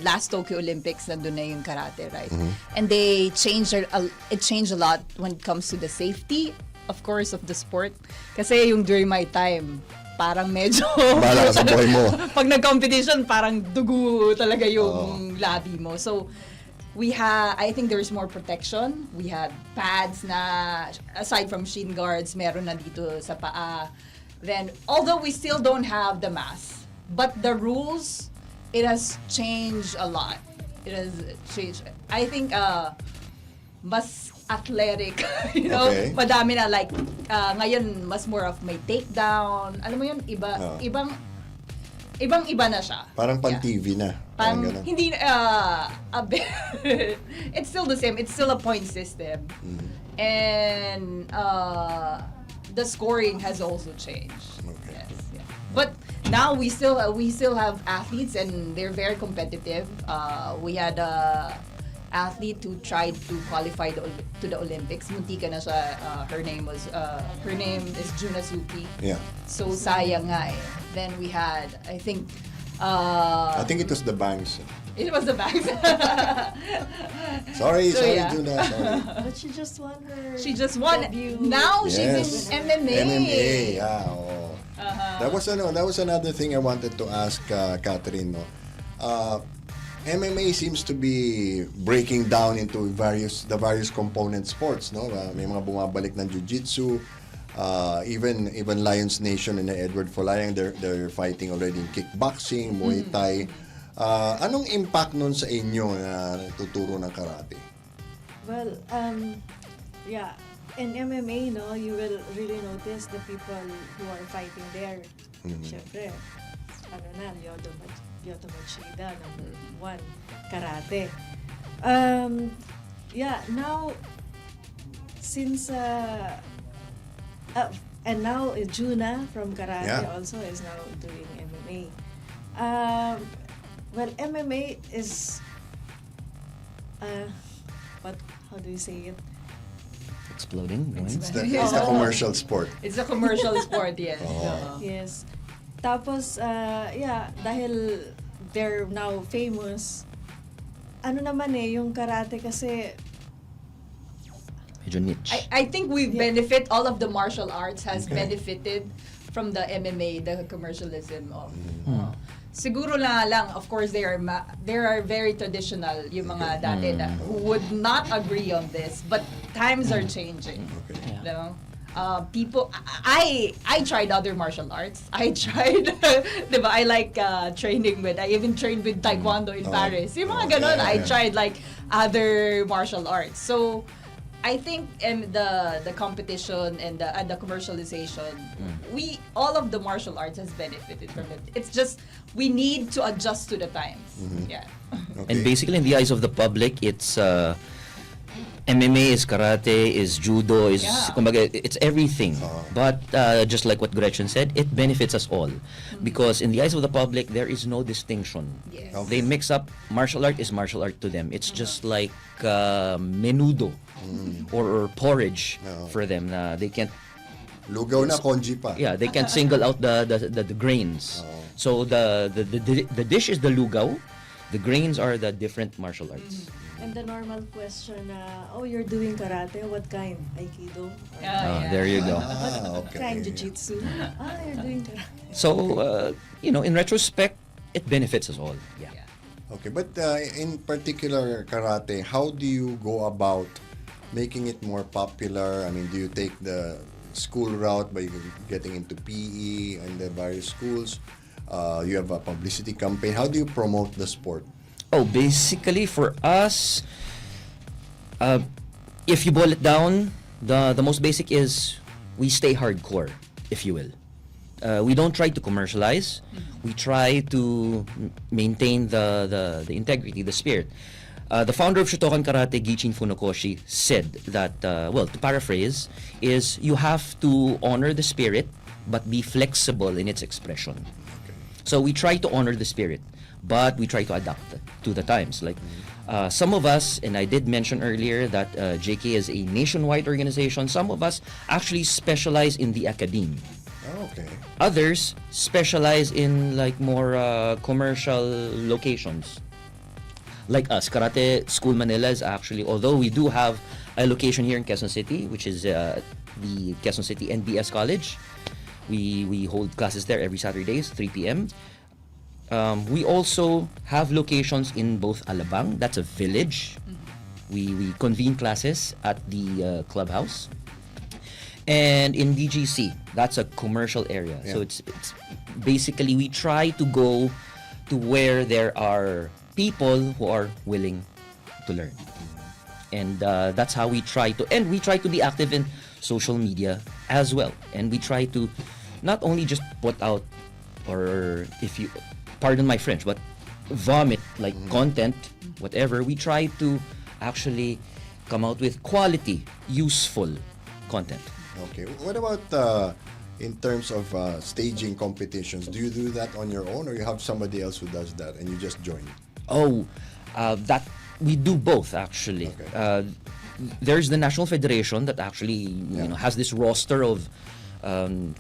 last Tokyo Olympics nandun na yung karate, right? And they changed it changed a lot when it comes to the safety, of course, of the sport. Kasi yung during my time, parang medyo Bahala ka sa buhay mo. pag nag-competition, parang dugo talaga yung labi mo. So I think there's more protection. We had pads na, aside from shin guards, meron na dito sa paa. Then, although we still don't have the mask, but the rules, it has changed a lot. It has changed. I think, mas athletic, you know? Okay. Madami na, like, ngayon, mas more of may takedown. Alam mo yun, ibang-iba na siya. Parang Yeah. pan-TV na. Parang ganun. hindi a bit it's still the same. It's still a point system. And the scoring has also changed. Okay. Yes, yeah. But now we still have athletes and they're very competitive. We had a athlete who tried to qualify to the Olympics. Muntika na siya. Her name is Juna Suki. Yeah. So sayang nga eh. Then we had, I think it was the bangs. it was the bags. Sorry, So, yeah. Juna. Sorry. But she just won her She just won. debut. Now Yes. she's in MMA. MMA, yeah. Oh. That was another thing I wanted to ask Catherine. No? MMA seems to be breaking down into the various component sports. No, may mga bumabalik ng jiu-jitsu. Even Lions Nation and Edward Folayang, they're fighting already in kickboxing, Muay Thai. Anong impact nun sa inyo na tuturo ng karate? Well, yeah, in MMA, no, you will really notice the people who are fighting there. Siyempre, Lyoto Machida, number 1, karate. Yeah, now, since, and now Juna from karate also is now doing MMA. Well, MMA is, how do you say it? Exploding, right? It's the commercial sport. It's a commercial sport, yes. Yes. Tapos, yeah, dahil they're now famous, ano naman yung karate kasi, Medyo niche. I think we benefit, all of the martial arts has benefited from the MMA, the commercialism of. Siguro lang, of course, they are very traditional, yung mga dati na who would not agree on this, but times are changing. Okay. You know? People, I tried other martial arts. I tried, diba? I like training with, I even trained with Taekwondo in Paris. Yung mga ganon, I tried like other martial arts. So, I think the competition and the commercialization, all of the martial arts has benefited from it. It's just, we need to adjust to the times. Yeah. Okay. And basically, in the eyes of the public, it's MMA is karate, is judo, is kumbaga, it's everything. But just like what Gretchen said, it benefits us all. Because in the eyes of the public, there is no distinction. Yes. They mix up, martial art is martial art to them. It's just like menudo or porridge for them. They can't, Lugaw na, konji pa. yeah, they can't single out the grains. So the dish is the lugaw, the grains are the different martial arts. and the normal question, oh, you're doing karate, what kind? Aikido? There you go. What kind? Jiu-jitsu? You're doing karate. So, in retrospect, it benefits us all. Yeah. Okay, but in particular karate, how do you go about making it more popular? I mean, do you take the school route by getting into PE and the various schools? You have a publicity campaign. How do you promote the sport? Oh, basically for us, if you boil it down, the most basic is we stay hardcore, if you will. We don't try to commercialize. We try to maintain the integrity, the spirit. The founder of Shotokan Karate, Gichin Funakoshi, said that, well, to paraphrase, is you have to honor the spirit, but be flexible in its expression. So we try to honor the spirit, but we try to adapt to the times. Like some of us, and I did mention earlier that JK is a nationwide organization. Some of us actually specialize in the academe. Oh, okay. Others specialize in like more commercial locations. Like us, Karate School Manila is actually, although we do have a location here in Quezon City, which is the Quezon City NBS College. We hold classes there every Saturdays, 3 p.m. We also have locations in both Alabang, that's a village. We convene classes at the clubhouse. And in DGC, that's a commercial area. Yeah. So it's basically we try to go to where there are people who are willing to learn. And that's how we try to, and we try to be active in social media as well. And we try to not only just put out, or if you, pardon my French, but vomit like content, whatever. We try to actually come out with quality, useful content. Okay. What about in terms of staging competitions? Do you do that on your own, or you have somebody else who does that and you just join? Oh, that we do both actually. Okay. There's the National Federation that actually has this roster of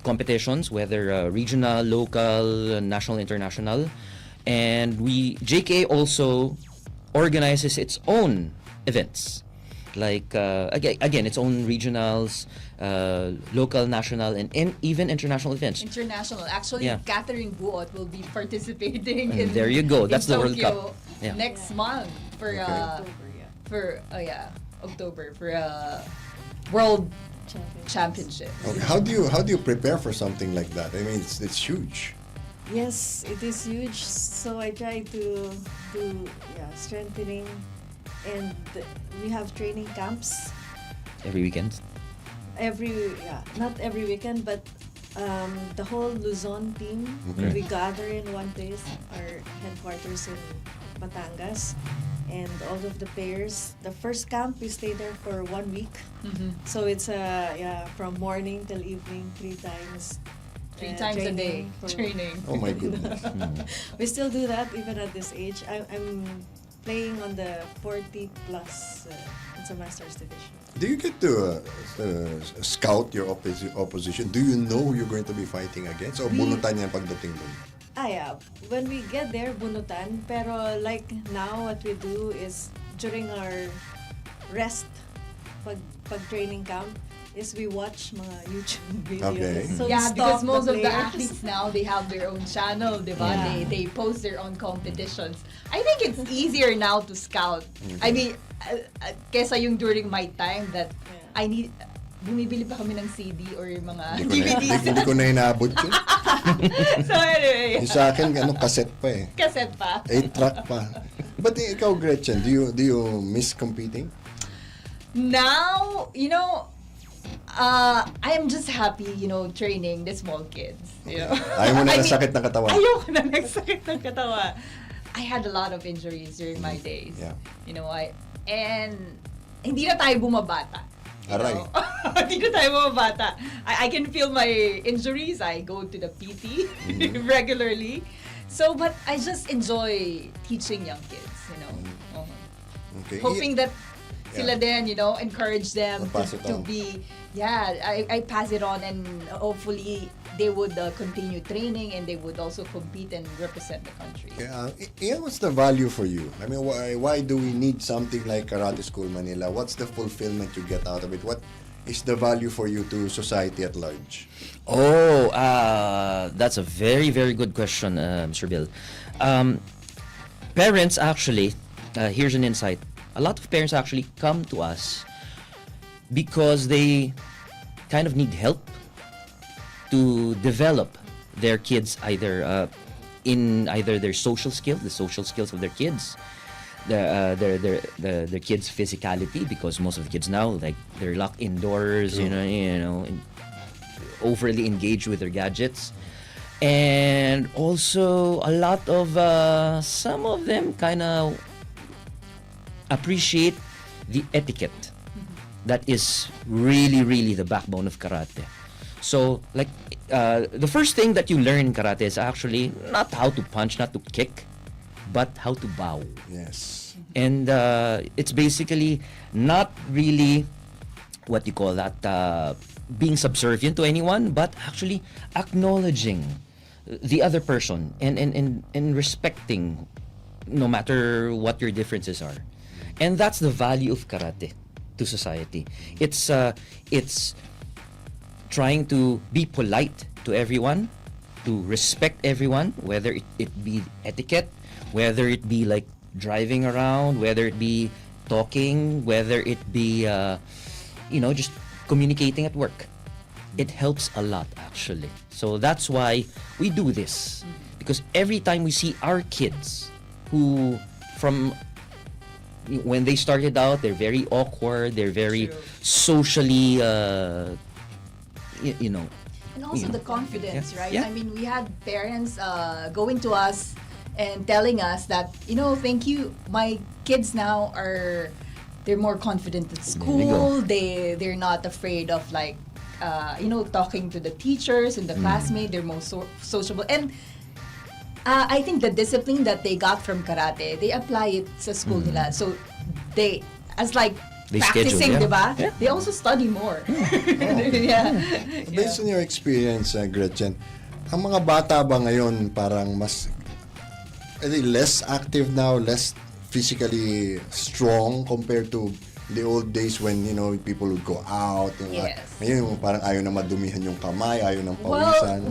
competitions, whether regional, local, national, international, and JK also organizes its own events, like again its own regionals, local, national, and even international events. International. Actually, Yeah. Catherine Buot will be participating in There you go. That's in the World Tokyo Cup. Yeah. next month for October for World Championship. Okay. How do you prepare for something like that? I mean, it's huge. Yes, it is huge. So I try to do strengthening, and we have training camps Every weekend. not every weekend, but the whole Luzon team, Okay. we gather in one place, our headquarters in Batangas, and all of the players. The first camp, we stay there for 1 week. So it's from morning till evening, 3 times. Three times a day training. Oh my goodness. We still do that even at this age. I'm playing on the 40 plus. It's a master's division. Do you get to scout your opposition? Do you know who you're going to be fighting against? O bunutan niya pagdating dun? Yeah. When we get there, bunutan. Pero like now, what we do is during our rest, pag training camp, is we watch mga YouTube videos. Okay. So we Yeah, stalk because most of the players. athletes now, they have their own channel, diba? Yeah. They post their own competitions. I think it's easier now to scout. I mean, kesa yung during my time that I need, bumibili pa kami ng CD or yung mga DVDs. Hindi ko na inaabot yun. So anyway, Yung sa akin, cassette pa eh. cassette pa. 8-track pa. But ikaw, Gretchen, do you miss competing? Now, I am just happy, training the small kids. Ayaw mo na I mean, nasakit ng katawan. Ayoko na nagsakit ng katawan. I had a lot of injuries during my days. Yeah. And hindi na tayo bumabata. Aray. Hindi na tayo bumabata. I can feel my injuries. I go to the PT regularly. So, but I just enjoy teaching young kids, Okay. Hoping that sila din, encourage them Pass it to on. be, I pass it on, and hopefully they would continue training and they would also compete and represent the country. Ian, what's the value for you? I mean, why do we need something like Karate School Manila? What's the fulfillment you get out of it? What is the value for you to society at large? Oh, that's a very, very good question, Mr. Bill. parents actually, here's an insight. A lot of parents actually come to us because they kind of need help to develop their kids in either their social skills, the social skills of their kids, their kids' physicality, because most of the kids now, like, they're locked indoors, you know, overly engaged with their gadgets. And also a lot of some of them kind of appreciate the etiquette that is really, really the backbone of karate. So, like, the first thing that you learn in karate is actually not how to punch, not to kick, but how to bow. Yes. And it's basically not really what you call that, being subservient to anyone, but actually acknowledging the other person and respecting no matter what your differences are. And that's the value of karate to society. It's trying to be polite to everyone, to respect everyone, whether it be etiquette, whether it be like driving around, whether it be talking, whether it be just communicating at work. It helps a lot, actually. So that's why we do this, because every time we see our kids who, from when they started out, they're very awkward, they're very socially And also the confidence, right? Yeah. I mean, we had parents going to us and telling us that, thank you, my kids now they're more confident at school. They're not afraid of talking to the teachers and the classmates. They're more sociable. And I think the discipline that they got from karate, they apply it sa school nila. So they practicing, schedule, diba? Yeah. They also study more. Based on your experience, Gretchen, ang mga bata ba ngayon parang mas less active now, less physically strong compared to the old days when, people would go out? Yes. Ngayon, parang ayaw na madumihan yung kamay, ayaw ng Well, pawisan.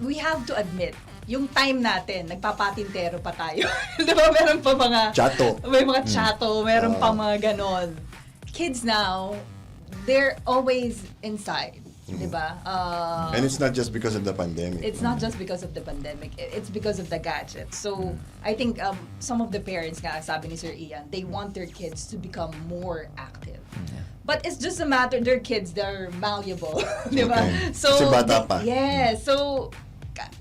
we have to admit, yung time natin, nagpapatintero pa tayo. Di ba? Meron pa mga... Chato. May mga chato, meron pa mga ganon. Kids now, they're always inside. Di ba? And it's not just because of the pandemic. It's not just because of the pandemic. It's because of the gadgets. So, I think some of the parents nga, sabi ni Sir Ian, they want their kids to become more active. But it's just a matter, their kids, they're malleable. Di ba? Okay. So, Kasi bata pa. so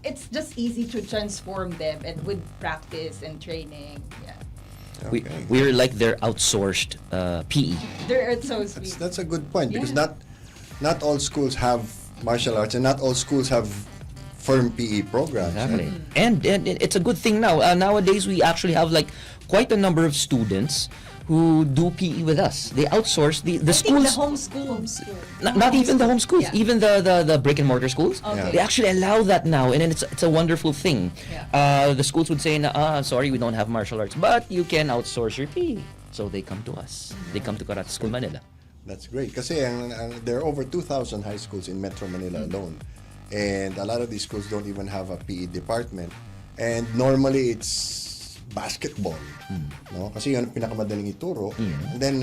it's just easy to transform them, and with practice and training. Yeah. Okay. We're like their outsourced PE. They're so sweet. That's a good point, because Yeah. not all schools have martial arts, and not all schools have firm PE programs. Exactly. And it's a good thing now. Nowadays, we actually have like quite a number of students who do PE with us. They outsource the I think schools. the homeschool. Not even the home schools, Yeah. even the brick and mortar schools. Okay. They actually allow that now, and then it's a wonderful thing. Yeah. The schools would say, sorry, we don't have martial arts, but you can outsource your PE. So they come to us. They come to Karate School Manila. That's great. Kasi there are over 2,000 high schools in Metro Manila alone. And a lot of these schools don't even have a PE department. And normally, it's basketball. No? Kasi yun ang pinakamadaling ituro. And then,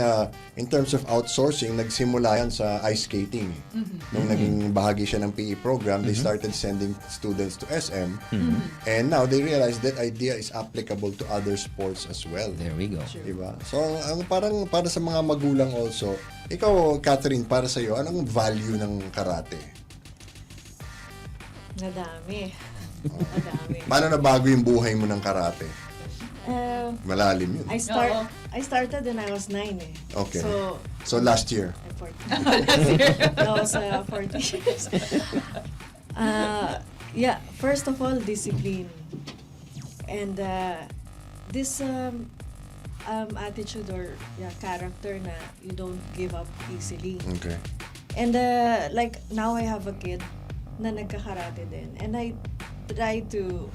in terms of outsourcing, nagsimula yan sa ice skating. Nung naging bahagi siya ng PE program, they started sending students to SM. And now, they realize that idea is applicable to other sports as well. There we go. Diba? So, parang para sa mga magulang also, ikaw, Catherine, para sa iyo, anong value ng karate? Nadami. Nadami. Paano nabago yung buhay mo ng karate? Malalim yun. I started when I was 9 eh. Okay. So last year? I'm 40. That was 40 years. First of all, discipline. And this attitude or character na you don't give up easily. Okay. And like now I have a kid na nagkakarate din. And I try to,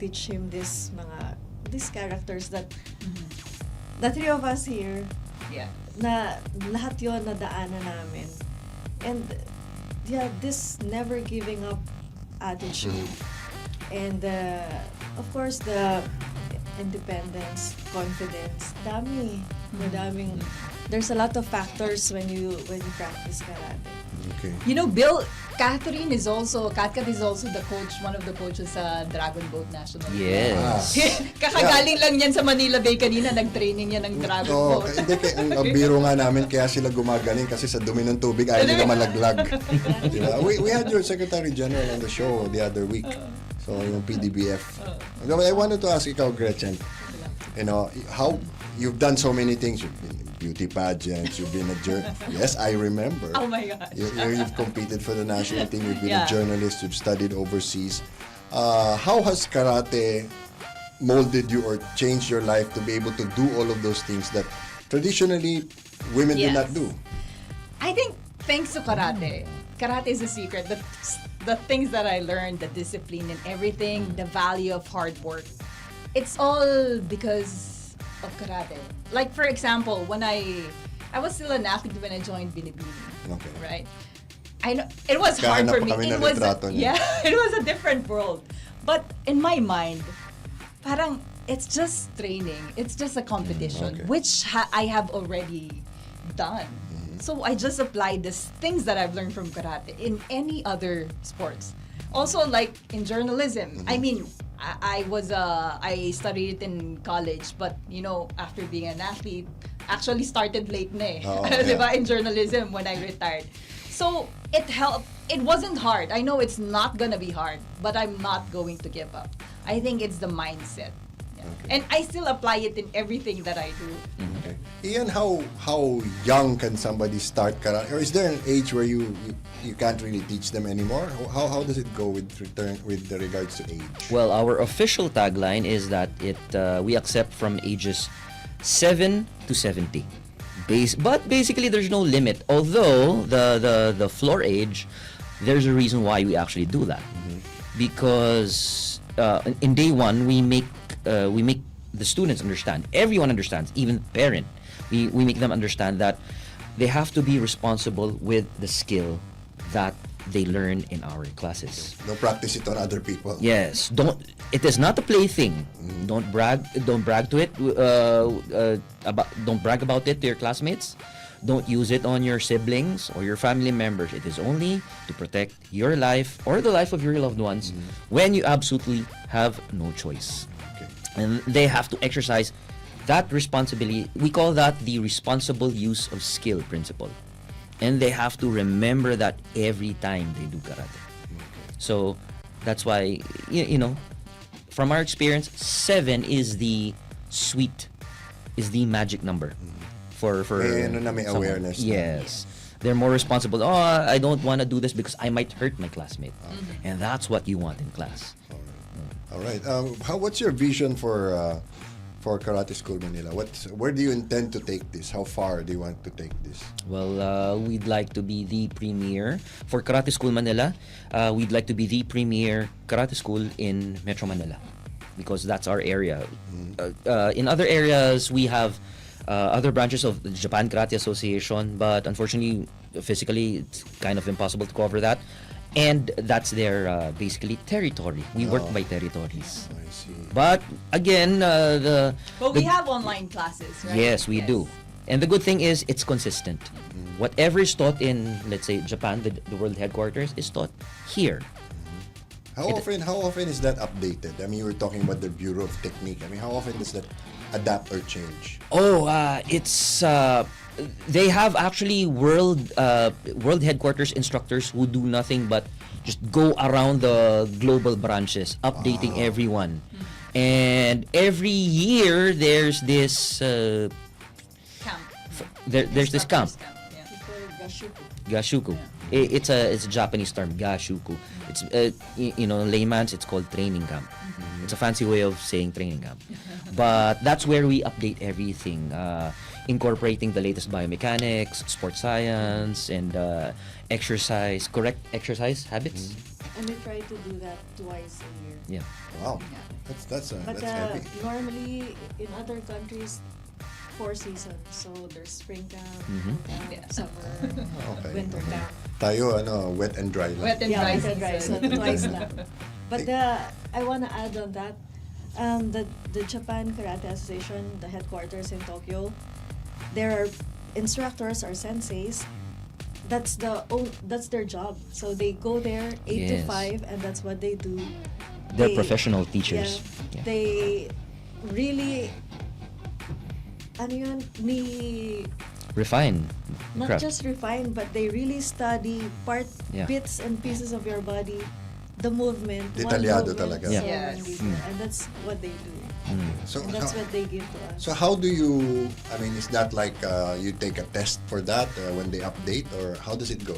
teach him these characters that the three of us here, na lahat yon na daanan namin. And this never giving up attitude and of course, the independence, confidence, madaming. There's a lot of factors when you practice karate. Okay. You know, Bill, Kat is also the coach, one of the coaches sa Dragon Boat National. Yes. Kakagaling lang yan sa Manila Bay kanina, nag-training yan ng Dragon Oo, Boat. hindi, ang biro nga namin kaya sila gumagaling kasi sa dumi ng tubig ayaw nila malaglag. Diba? We had your Secretary General on the show the other week. So, yung PDBF. I wanted to ask ikaw, Gretchen, you know, how you've done so many things. You've been in beauty pageants, you've been a yes, I remember. Oh my God. You've competed for the national team, you've been a journalist, you've studied overseas. How has karate molded you or changed your life to be able to do all of those things that traditionally women do not do? I think thanks to karate is a secret. The things that I learned, the discipline and everything, the value of hard work, it's all because of karate. Like for example, when I was still an athlete when I joined Binibini. Okay. Right? I know it was hard for me. It was it was a different world. But in my mind, parang it's just training. It's just a competition, which I have already done. So I just applied these things that I've learned from karate in any other sports. Also, like in journalism, I mean, I studied it in college, but you know, after being an athlete, actually started late na diba, in journalism when I retired. So it helped. It wasn't hard. I know it's not gonna be hard, but I'm not going to give up. I think it's the mindset. And I still apply it in everything that I do. Okay. Ian, how young can somebody start karate? Or is there an age where you can't really teach them anymore? How does it go with regards to age? Well, our official tagline is that we accept from ages 7 to 70. But basically, there's no limit. Although the floor age, there's a reason why we actually do that. Because in day one, we make the students understand. Everyone understands, even parent. We make them understand that they have to be responsible with the skill that they learn in our classes. Don't practice it on other people. Yes, it is not a plaything. Don't brag to it. Don't brag about it to your classmates. Don't use it on your siblings or your family members. It is only to protect your life or the life of your loved ones when you absolutely have no choice. And they have to exercise that responsibility. We call that the responsible use of skill principle. And they have to remember that every time they do karate. So that's why, you know, from our experience, 7 is the magic number for may awareness. Yes. They're more responsible. Oh, I don't want to do this because I might hurt my classmate. And that's what you want in class. All right. What's your vision for Karate School Manila? Where do you intend to take this? How far do you want to take this? Well, we'd like to be the premier for Karate School Manila. We'd like to be the premier karate school in Metro Manila because that's our area. In other areas, we have other branches of the Japan Karate Association, but unfortunately, physically, it's kind of impossible to cover that. And that's their basically territory. We work by territories. I see. But again, we have online classes, right? Yes, we do. And the good thing is it's consistent. Whatever is taught in, let's say, Japan, the world headquarters, is taught here. How often is that updated? I mean, you were talking about the Bureau of Technique. I mean, how often does that adapt or change? It's they have actually world headquarters instructors who do nothing but just go around the global branches, updating everyone. And every year there's this Camp. There's this camp. Gashuku. Gashuku. It's a Japanese term, gashuku. It's layman's it's called training camp. It's a fancy way of saying training camp. But that's where we update everything, incorporating the latest biomechanics, sports science, and correct exercise habits. And we try to do that twice a year. Yeah. Wow, that's heavy. Normally in other countries, 4 seasons. So there's spring camp, summer, winter camp. Tayo, wet and dry lang. Wet and dry So season. twice lang. But I wanna add on that, The Japan Karate Association, the headquarters in Tokyo, their instructors or senseis. That's their job. So they go there 8 to Yes. 5, and that's what they do. They're professional teachers. Yeah. They really, Refine. not craft. just refine, but they really study Yeah. bits and pieces of your body, the movement. Detalyado one movement, talaga. so Yes. in detail. And that's what they do. So, And that's what they give to us. so how do you, I mean, is that like you take a test for that when they update, or how does it go?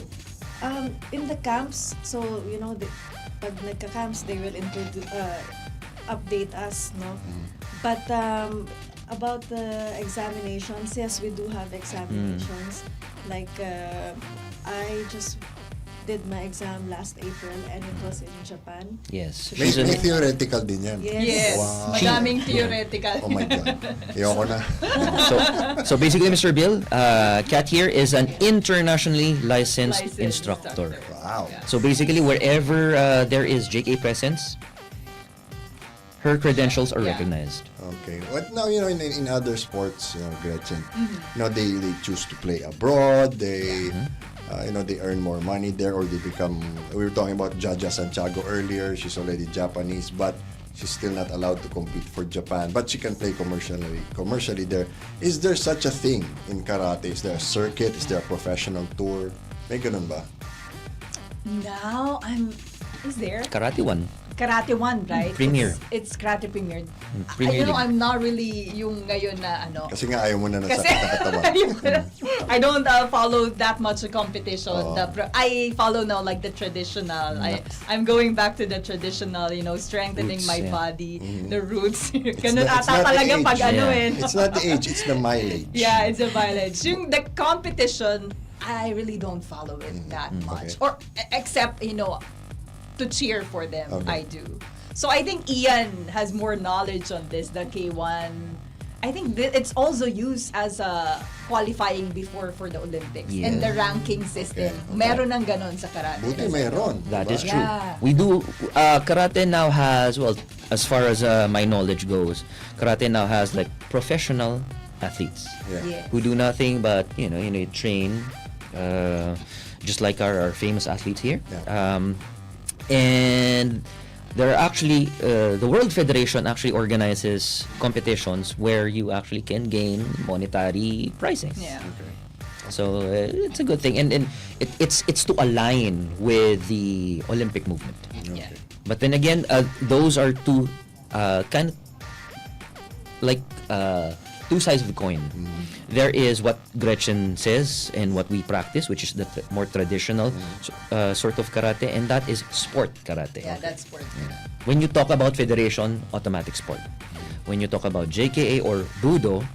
In the camps, so pag nagka-camps, they will update us, no? But about the examinations, yes, we do have examinations. Like I just did my exam last April, and it was in Japan. Yes. May, She's a- may theoretical din yan. Yes, Wow. madaming theoretical. Oh my God. Ayoko na. so basically, Mr. Bill, Kat here is an internationally licensed Licensed instructor. Wow. So basically, wherever there is JK presence, her credentials are Yeah. recognized. Okay. What now, in other sports, Gretchen, they choose to play abroad, they they earn more money there, or they become, we were talking about Jaja Santiago earlier, she's already Japanese, but she's still not allowed to compete for Japan, but she can play commercially there. Is there such a thing in karate? Is there a circuit? Is there a professional tour? May ganun ba? Now is there? Karate one. Karate 1, right? Premier. It's Karate Premier. Premier League. I'm not really yung ngayon na Kasi nga ayaw mo na Kasi nasakit ang katawan. I don't follow that much competition. Oh. I follow now like the traditional. I'm going back to the traditional, strengthening Roots, my yeah. body, the roots. Ganun It's ata not the talaga age. pag ano Yeah. It's not the age, it's the mileage. Yeah, it's a mileage. Yung the competition, I really don't follow it that much. okay. Or except, to cheer for them, Okay. I do. So I think Ian has more knowledge on this, the K1. I think it's also used as a qualifying before for the Olympics. Yeah. And the ranking system. Okay. Meron ng ganon sa karate. Buti mayroon. That diba? is true. Yeah. We do karate now has, well, as far as my knowledge goes, karate now has like professional athletes Yeah. Yeah. who do nothing but train, just like our famous athletes here. Yeah. And there are actually the World Federation actually organizes competitions where you actually can gain monetary pricing. Yeah. So it's a good thing, and it's to align with the Olympic movement. Yeah. But then again, those are two kind of like two sides of the coin. There is what Gretchen says and what we practice, which is the more traditional sort of karate, and that is sport karate. Yeah, that's sport. When you talk about federation, automatic sport. When you talk about JKA or Budo,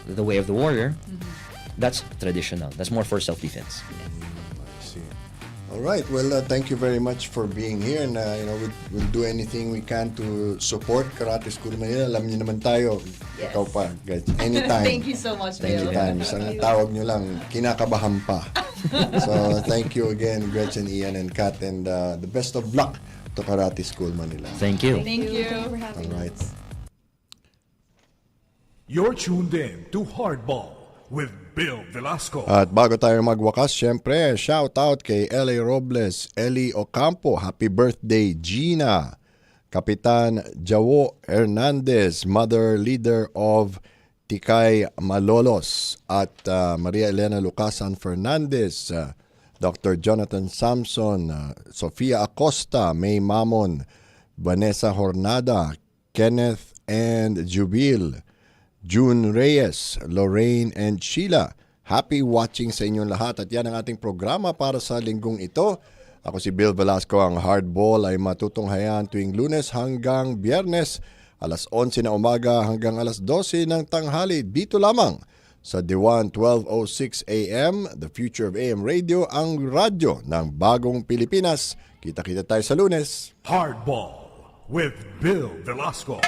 the way of the warrior, that's traditional. That's more for self-defense. I see. All right. Well, thank you very much for being here, and we'll do anything we can to support Karate School Manila. Alam niyo naman tayo, Yes. ikaw pa, guys. Anytime. Thank you so much, Bill. Anytime. Isang tawag niyo lang, kinakabahan pa. So, thank you again, Gretchen, Ian, and Kat, and the best of luck to Karate School Manila. Thank you. Thank you. Thank you for having All right. us. You're tuned in to Hardball with Bill Velasco. At bago tayo magwakas, syempre, shout out kay L.A. Robles, Ellie Ocampo, happy birthday, Gina. Kapitan Jawo Hernandez, mother leader of Tikay Malolos, at Maria Elena Lucasan Fernandez, Dr. Jonathan Samson, Sofia Acosta, May Mamon, Vanessa Hornada, Kenneth and Jubil, June Reyes, Lorraine and Sheila. Happy watching sa inyong lahat, at yan ang ating programa para sa linggong ito. Ako si Bill Velasco. Ang Hardball ay matutunghayan tuwing Lunes hanggang Biyernes, alas 11 na umaga hanggang alas 12 ng tanghali, dito lamang sa DWAN 1206 AM, The Future of AM Radio, ang radyo ng bagong Pilipinas. Kita-kita tayo sa Lunes. Hardball with Bill Velasco.